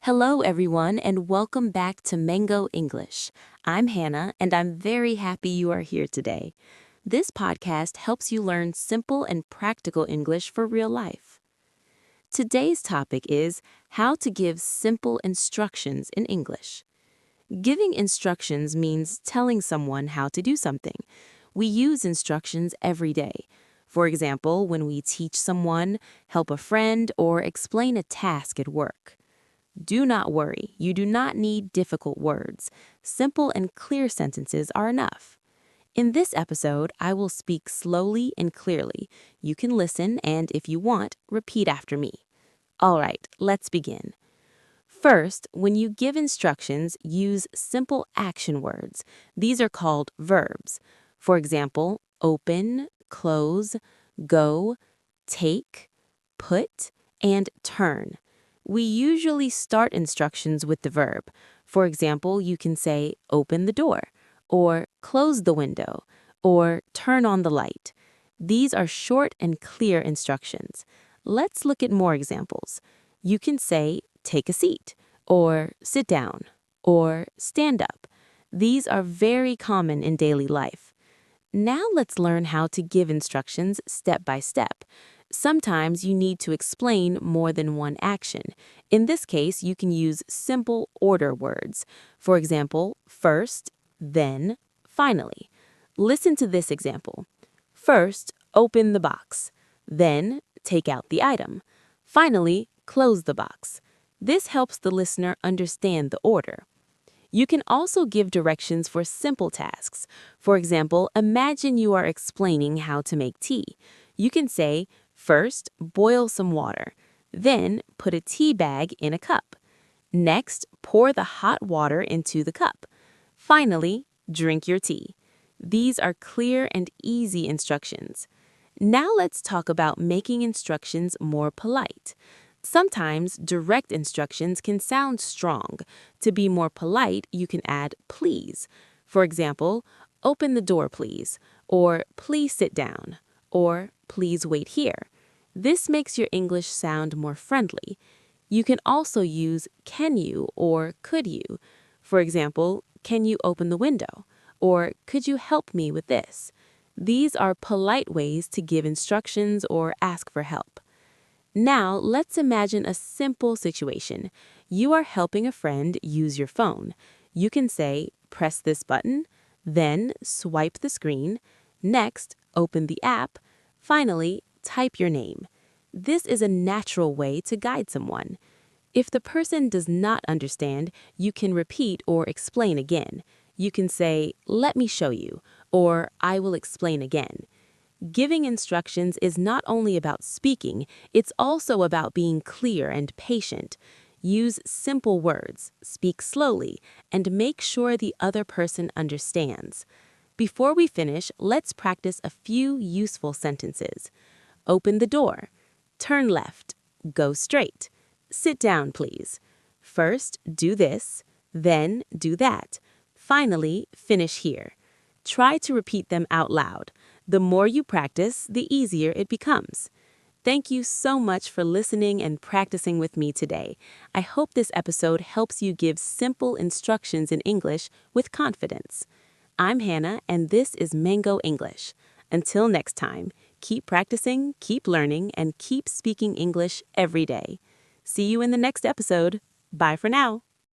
Hello, everyone, and welcome back to Mango English. I'm Hannah, and I'm very happy you are here today. This podcast helps you learn simple and practical English for real life. Today's topic is how to give simple instructions in English. Giving instructions means telling someone how to do something. We use instructions every day. For example, when we teach someone, help a friend, or explain a task at work. Do not worry, you do not need difficult words. Simple and clear sentences are enough. In this episode, I will speak slowly and clearly. You can listen and, if you want, repeat after me. All right, let's begin. First, when you give instructions, use simple action words. These are called verbs. For example, open, close, go, take, put, and turn. We usually start instructions with the verb. For example, you can say, open the door, or close the window, or turn on the light. These are short and clear instructions. Let's look at more examples. You can say, take a seat, or sit down, or stand up. These are very common in daily life. Now let's learn how to give instructions step by step. Sometimes you need to explain more than one action. In this case, you can use simple order words. For example, first, then, finally. Listen to this example. First, open the box. Then, take out the item. Finally, close the box. This helps the listener understand the order. You can also give directions for simple tasks. For example, imagine you are explaining how to make tea. You can say, first, boil some water. Then, put a tea bag in a cup. Next, pour the hot water into the cup. Finally, drink your tea. These are clear and easy instructions. Now let's talk about making instructions more polite. Sometimes direct instructions can sound strong. To be more polite, you can add please. For example, open the door please, or please sit down, or please wait here. This makes your English sound more friendly. You can also use can you or could you. For example, can you open the window? Or could you help me with this? These are polite ways to give instructions or ask for help. Now, let's imagine a simple situation. You are helping a friend use your phone. You can say, press this button, then swipe the screen, next, open the app, finally, type your name. This is a natural way to guide someone. If the person does not understand, you can repeat or explain again. You can say, let me show you, or I will explain again. Giving instructions is not only about speaking, it's also about being clear and patient. Use simple words, speak slowly, and make sure the other person understands. Before we finish, let's practice a few useful sentences. Open the door. Turn left. Go straight. Sit down, please. First, do this, then do that. Finally, finish here. Try to repeat them out loud. The more you practice, the easier it becomes. Thank you so much for listening and practicing with me today. I hope this episode helps you give simple instructions in English with confidence. I'm Hannah, and this is Mango English. Until next time, keep practicing, keep learning, and keep speaking English every day. See you in the next episode. Bye for now.